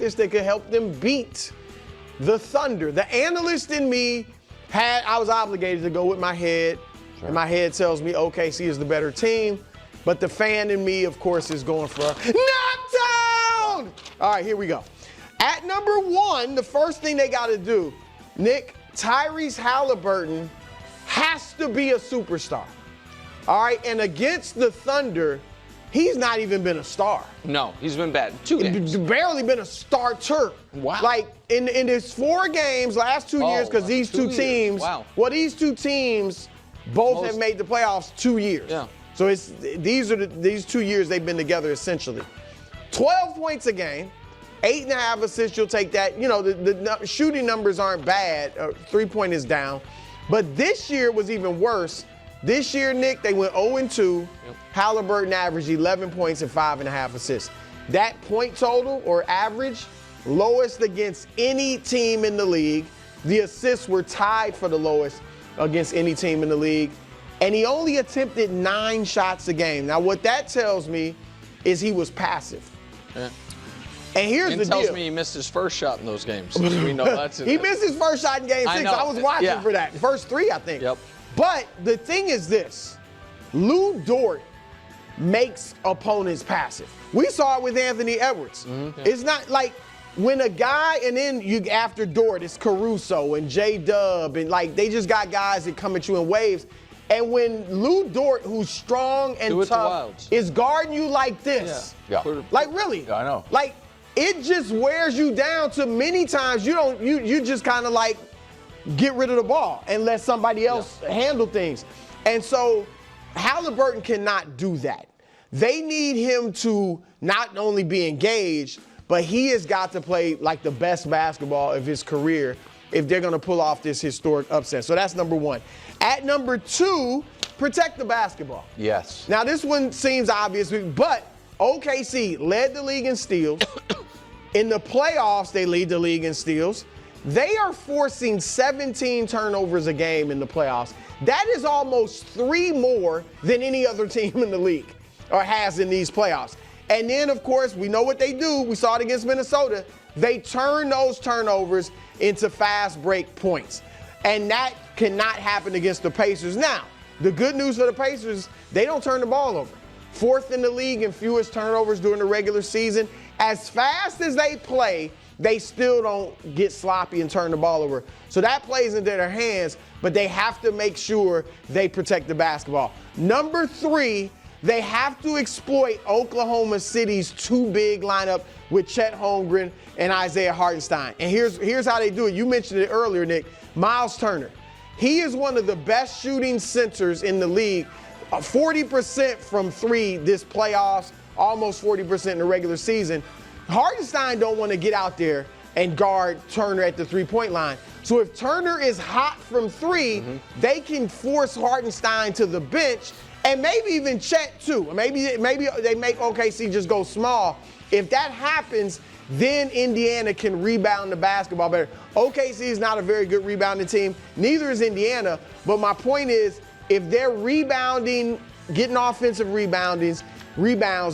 practice that could help them beat the Thunder. The analyst in me I was obligated to go with my head, and my head tells me OKC is the better team, but the fan in me, of course, is going for knockdown! All right, here we go. At number 1, the first thing they got to do, Nick, Tyrese Halliburton has to be a superstar. All right, and against the Thunder, he's not even been a star. No, he's been bad. 2 games. Barely been a starter. Wow. Like in his 4 games, last 2 years, because these 2 teams, these 2 teams both have made the playoffs 2 years. Yeah. So these 2 years they've been together essentially. 12 points a game, 8.5 assists. You'll take that. You know the shooting numbers aren't bad. 3-point is down, but this year was even worse. This year, Nick, they went 0-2. Yep. Halliburton averaged 11 points and 5.5 assists. That point total or average, lowest against any team in the league. The assists were tied for the lowest against any team in the league. And he only attempted 9 shots a game. Now, what that tells me is he was passive. Yeah. And here's the deal. It tells me he missed his first shot in those games. We know that's He missed his first shot in game 6. I was watching for that. First 3, I think. Yep. But the thing is this, Lou Dort makes opponents passive. We saw it with Anthony Edwards. Mm-hmm. It's not like when a guy, and then after Dort, it's Caruso and J-Dub, and like they just got guys that come at you in waves. And when Lou Dort, who's strong and tough, is guarding you like this, like really, I know. Like it just wears you down to many times you just kind of like get rid of the ball and let somebody else handle things. And so Halliburton cannot do that. They need him to not only be engaged, but he has got to play like the best basketball of his career if they're going to pull off this historic upset. So that's number 1. At number 2, protect the basketball. Yes. Now this one seems obvious, but OKC led the league in steals. In the playoffs, they lead the league in steals. They are forcing 17 turnovers a game in the playoffs. That is almost 3 more than any other team in the league or has in these playoffs. And then, of course, we know what they do. We saw it against Minnesota. They turn those turnovers into fast break points. And that cannot happen against the Pacers. Now, the good news for the Pacers, they don't turn the ball over. 4th in the league in fewest turnovers during the regular season. As fast as they play, they still don't get sloppy and turn the ball over. So that plays into their hands, but they have to make sure they protect the basketball. Number 3, they have to exploit Oklahoma City's 2 big lineup with Chet Holmgren and Isaiah Hartenstein. And here's how they do it. You mentioned it earlier, Nick. Miles Turner. He is one of the best shooting centers in the league. 40% from 3 this playoffs, almost 40% in the regular season. Hartenstein don't want to get out there and guard Turner at the 3-point line. So if Turner is hot from 3, they can force Hartenstein to the bench and maybe even Chet too. Maybe they make OKC just go small. If that happens, then Indiana can rebound the basketball better. OKC is not a very good rebounding team. Neither is Indiana. But my point is, if they're rebounding, getting offensive rebounds,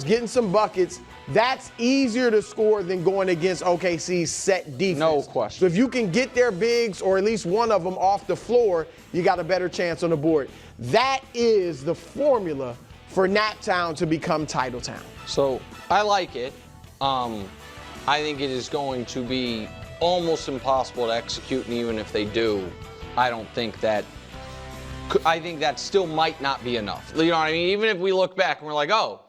getting some buckets, that's easier to score than going against OKC's set defense. No question. So if you can get their bigs or at least one of them off the floor, you got a better chance on the board. That is the formula for Naptown to become Titletown. So I like it. I think it is going to be almost impossible to execute, and even if they do, I think that still might not be enough. You know what I mean? Even if we look back and we're like, oh,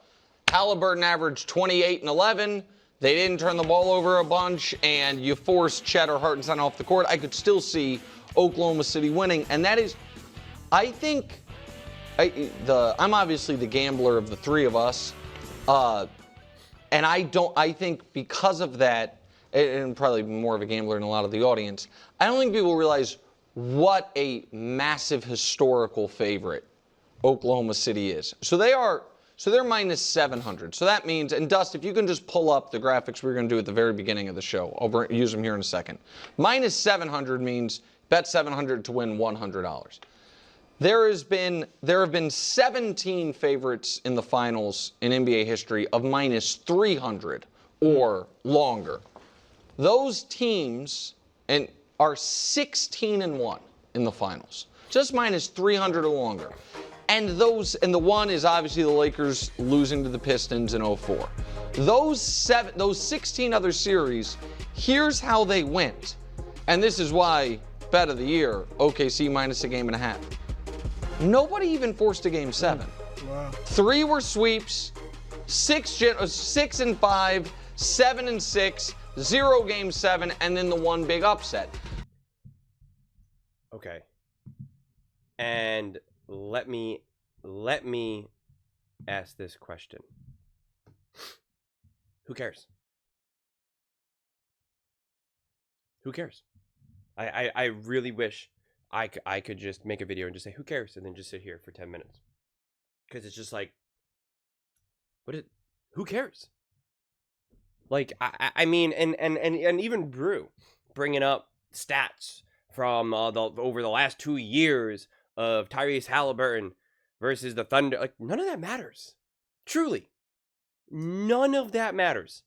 Halliburton averaged 28 and 11. They didn't turn the ball over a bunch, and you forced Chet or Hartenstein off the court. I could still see Oklahoma City winning, and that is, I think, I'm obviously the gambler of the 3 of us, and I think because of that, and probably more of a gambler than a lot of the audience, I don't think people realize what a massive historical favorite Oklahoma City is. So they're minus 700. So that means, and Dust, if you can just pull up the graphics we were going to do at the very beginning of the show. I'll use them here in a second. Minus 700 means bet 700 to win $100. There have been 17 favorites in the finals in NBA history of minus 300 or longer. Those teams are 16-1 in the finals, just minus 300 or longer. And the one is obviously the Lakers losing to the Pistons in 2004. Those 16 other series, here's how they went. And this is why bet of the year, OKC minus a game and a half. Nobody even forced a game 7. Wow. 3 were sweeps, 6-5, 7-6, 0 game 7, and then the one big upset. Okay. And let me ask this question. Who cares? Who cares? I really wish I could just make a video and just say, who cares? And then just sit here for 10 minutes. Because it's just like, who cares? Like, I mean, and even Brew bringing up stats from over the last 2 years of Tyrese Halliburton versus the Thunder. Like, none of that matters. Truly. None of that matters.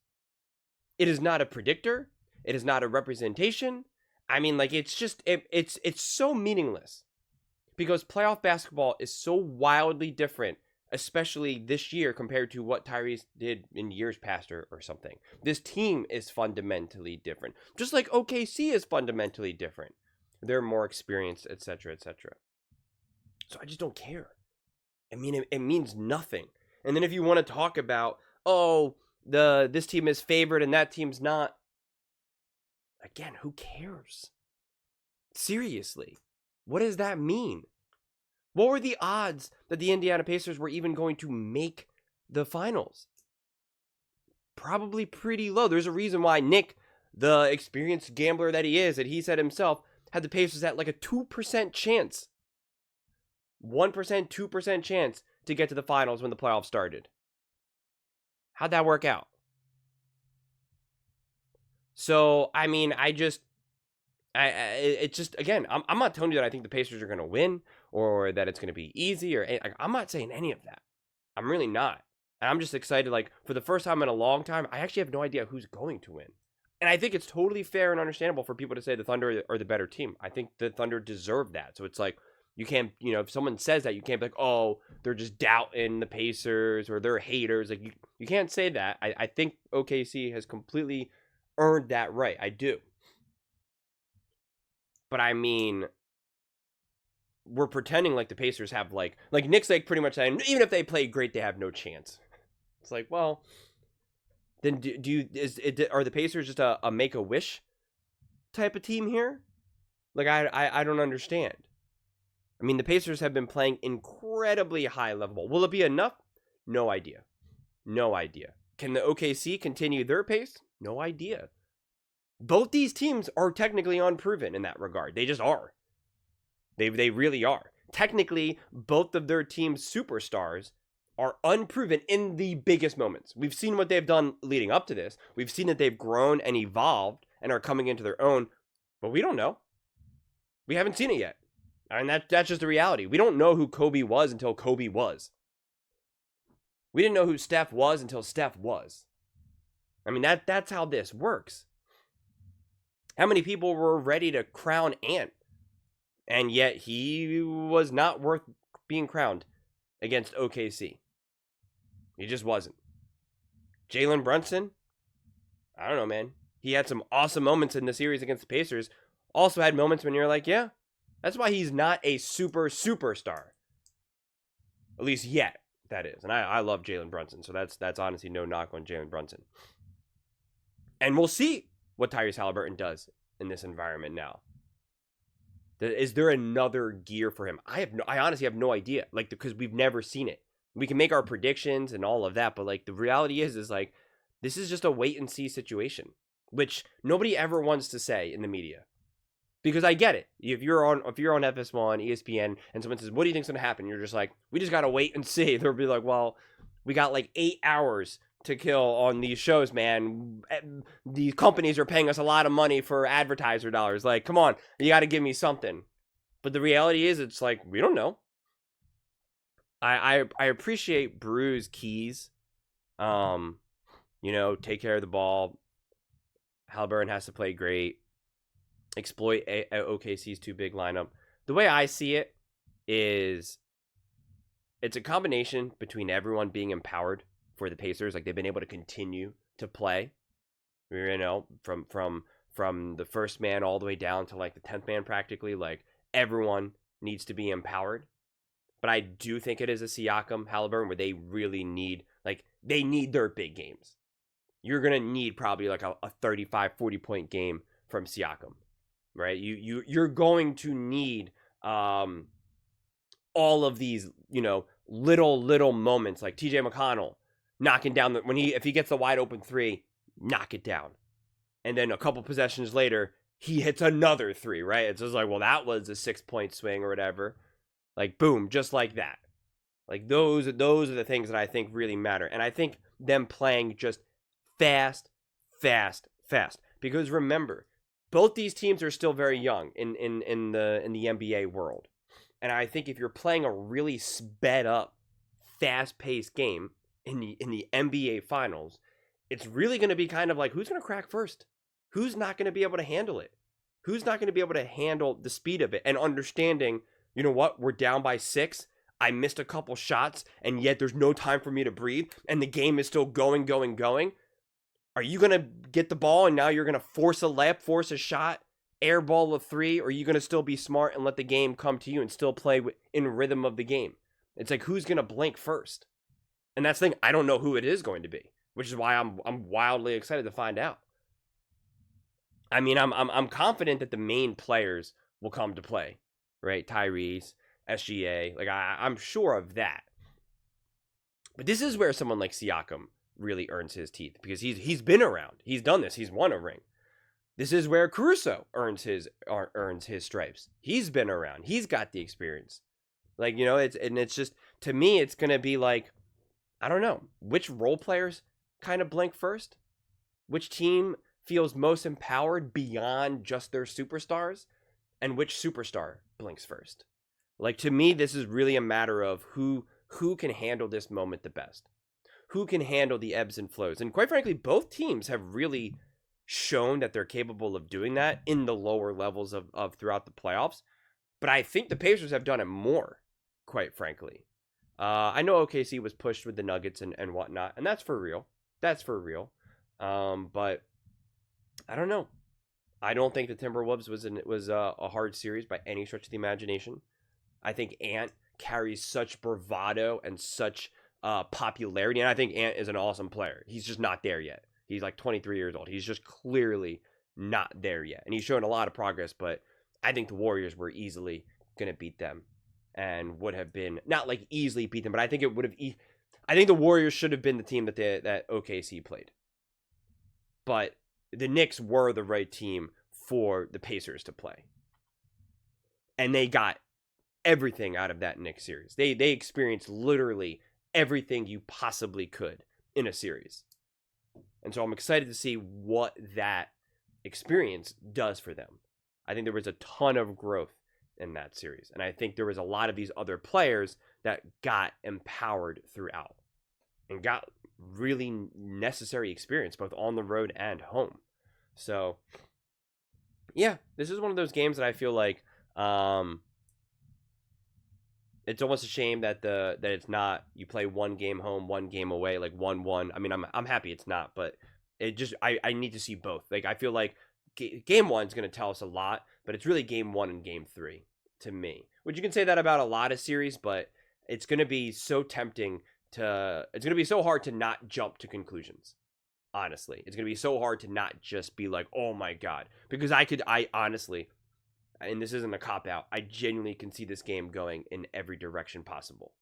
It is not a predictor. It is not a representation. I mean, like, it's just, it's so meaningless. Because playoff basketball is so wildly different, especially this year compared to what Tyrese did in years past or something. This team is fundamentally different. Just like OKC is fundamentally different. They're more experienced, etc., etc. So I just don't care. I mean, it means nothing. And then if you want to talk about, oh, this team is favored and that team's not, again, who cares? Seriously, what does that mean? What were the odds that the Indiana Pacers were even going to make the finals? Probably pretty low. There's a reason why Nick, the experienced gambler that he is, that he said himself, had the Pacers at like a 2% chance. 1%, 2% chance to get to the finals when the playoffs started. How'd that work out? So, I mean, it's just, again, I'm not telling you that I think the Pacers are going to win or that it's going to be easy or I'm not saying any of that. I'm really not. And I'm just excited, like, for the first time in a long time, I actually have no idea who's going to win. And I think it's totally fair and understandable for people to say the Thunder are the better team. I think the Thunder deserve that. So it's like, you can't, if someone says that, you can't be like, oh, they're just doubting the Pacers or they're haters. Like, you can't say that. I think OKC has completely earned that right. I do. But I mean, we're pretending like the Pacers have like Nick's like pretty much saying, even if they play great, they have no chance. It's like, well, then are the Pacers just a make-a-wish type of team here? Like, I don't understand. I mean, the Pacers have been playing incredibly high level. Will it be enough? No idea. No idea. Can the OKC continue their pace? No idea. Both these teams are technically unproven in that regard. They just are. They really are. Technically, both of their team's superstars are unproven in the biggest moments. We've seen what they've done leading up to this. We've seen that they've grown and evolved and are coming into their own. But we don't know. We haven't seen it yet. I mean, that's just the reality. We don't know who Kobe was until Kobe was. We didn't know who Steph was until Steph was. I mean, that's how this works. How many people were ready to crown Ant? And yet he was not worth being crowned against OKC. He just wasn't. Jalen Brunson, I don't know, man. He had some awesome moments in the series against the Pacers. Also had moments when you're like, yeah, that's why he's not a superstar. At least yet, that is. And I love Jalen Brunson, so that's honestly no knock on Jalen Brunson. And we'll see what Tyrese Halliburton does in this environment now. Is there another gear for him? I honestly have no idea. Like, because we've never seen it. We can make our predictions and all of that, but like the reality is like this is just a wait and see situation, which nobody ever wants to say in the media. Because I get it. If you're on FS1, ESPN, and someone says, "What do you think's gonna happen?" You're just like, "We just gotta wait and see." They'll be like, "Well, we got like 8 hours to kill on these shows, man. These companies are paying us a lot of money for advertiser dollars. Like, come on, you got to give me something." But the reality is, it's like, we don't know. I appreciate Brew's keys. Take care of the ball. Halliburton has to play great, exploit OKC's too big lineup. The way I see it is it's a combination between everyone being empowered for the Pacers. Like, they've been able to continue to play, you know, from the first man all the way down to like the 10th man practically. Like, everyone needs to be empowered. But I do think it is a Siakam Halliburton where they really need, like, they need their big games. You're going to need probably like a 35, 40 point game from Siakam, right? You're going to need all of these, you know, little moments like TJ McConnell knocking down if he gets the wide open 3, knock it down. And then a couple possessions later, he hits another 3, right? It's just like, well, that was a 6-point swing or whatever. Like, boom, just like that. Like, those are the things that I think really matter. And I think them playing just fast. Because remember, both these teams are still very young in the NBA world. And I think if you're playing a really sped up, fast-paced game in the NBA Finals, it's really going to be kind of like, who's going to crack first? Who's not going to be able to handle it? Who's not going to be able to handle the speed of it? And understanding, you know what, we're down by 6. I missed a couple shots, and yet there's no time for me to breathe, and the game is still going. Are you going to get the ball, and now you're going to force a layup, force a shot, airball a 3, or are you going to still be smart and let the game come to you and still play in rhythm of the game? It's like, who's going to blink first? And that's the thing. I don't know who it is going to be, which is why I'm wildly excited to find out. I mean, I'm confident that the main players will come to play, right? Tyrese, SGA, like I'm sure of that. But this is where someone like Siakam really earns his teeth, because he's been around. He's done this. He's won a ring. This is where Caruso earns his stripes. He's been around. He's got the experience. Like, you know, it's just, to me, it's going to be like, I don't know, which role players kind of blink first? Which team feels most empowered beyond just their superstars? And which superstar blinks first? Like, to me, this is really a matter of who can handle this moment the best. Who can handle the ebbs and flows? And quite frankly, both teams have really shown that they're capable of doing that in the lower levels of throughout the playoffs. But I think the Pacers have done it more, quite frankly. I know OKC was pushed with the Nuggets and whatnot, and that's for real. That's for real. But I don't know. I don't think the Timberwolves was a hard series by any stretch of the imagination. I think Ant carries such bravado and such popularity, and I think Ant is an awesome player. He's just not there yet. He's like 23 years old. He's just clearly not there yet. And he's shown a lot of progress, but I think the Warriors were easily going to beat them, and would have been, not like easily beat them, but I think it would have, I think the Warriors should have been the team that OKC played. But the Knicks were the right team for the Pacers to play. And they got everything out of that Knicks series. They experienced literally everything you possibly could in a series. And so I'm excited to see what that experience does for them. I think there was a ton of growth in that series. And I think there was a lot of these other players that got empowered throughout and got really necessary experience both on the road and home. So, yeah, this is one of those games that I feel like it's almost a shame that it's not, you play one game home, one game away, like 1-1. I mean, I'm happy it's not, but it just, I need to see both. Like, I feel like game 1 is going to tell us a lot, but it's really game 1 and game 3 to me. Which you can say that about a lot of series, but it's going to be so tempting it's going to be so hard to not jump to conclusions. Honestly, it's going to be so hard to not just be like, oh my God, because I honestly, and this isn't a cop-out, I genuinely can see this game going in every direction possible.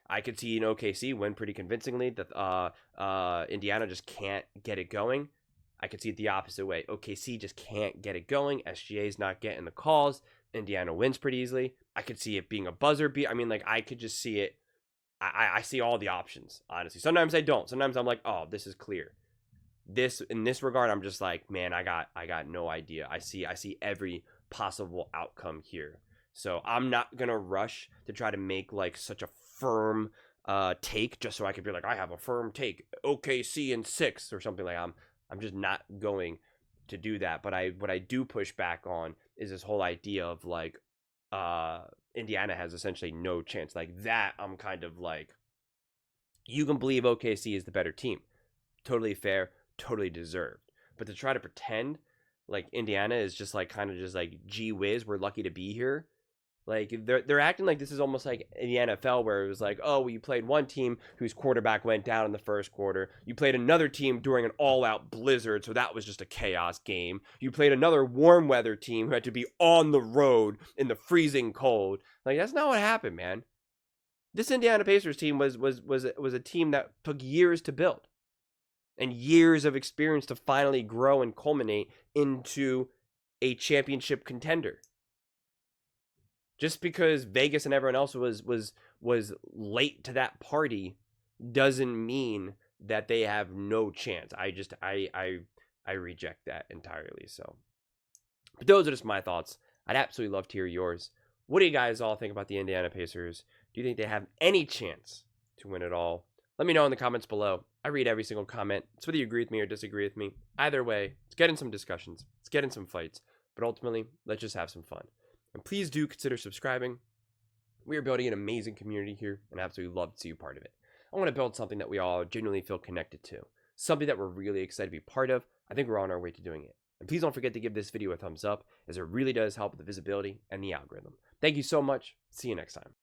I could see an OKC win pretty convincingly. That Indiana just can't get it going. I could see it the opposite way. OKC just can't get it going. SGA's not getting the calls. Indiana wins pretty easily. I could see it being a buzzer beat. I mean, like, I could just see it. I see all the options, honestly. Sometimes I don't. Sometimes I'm like, oh, this is clear. In this regard, I'm just like, man, I got no idea. I see every possible outcome here. So I'm not gonna rush to try to make like such a firm take just so I could be like, I have a firm take, OKC in 6 or something. Like, I'm just not going to do that. But what I do push back on is this whole idea of like Indiana has essentially no chance. Like that, I'm kind of like, you can believe OKC is the better team. Totally fair, totally deserved. But to try to pretend like Indiana is just like kind of just like, gee whiz, we're lucky to be here. Like they're acting like this is almost like in the NFL where it was like, oh, well, you played one team whose quarterback went down in the first quarter. You played another team during an all-out blizzard, so that was just a chaos game. You played another warm weather team who had to be on the road in the freezing cold. Like that's not what happened, man. This Indiana Pacers team was a team that took years to build and years of experience to finally grow and culminate into a championship contender. Just because Vegas and everyone else was late to that party doesn't mean that they have no chance. I reject that entirely. So, but those are just my thoughts. I'd absolutely love to hear yours. What do you guys all think about the Indiana Pacers? Do you think they have any chance to win it all? Let me know in the comments below. I read every single comment. It's whether you agree with me or disagree with me. Either way, let's get in some discussions. Let's get in some fights. But ultimately, let's just have some fun. And please do consider subscribing. We are building an amazing community here, and I absolutely love to see you part of it. I want to build something that we all genuinely feel connected to. Something that we're really excited to be part of. I think we're on our way to doing it. And please don't forget to give this video a thumbs up, as it really does help with the visibility and the algorithm. Thank you so much. See you next time.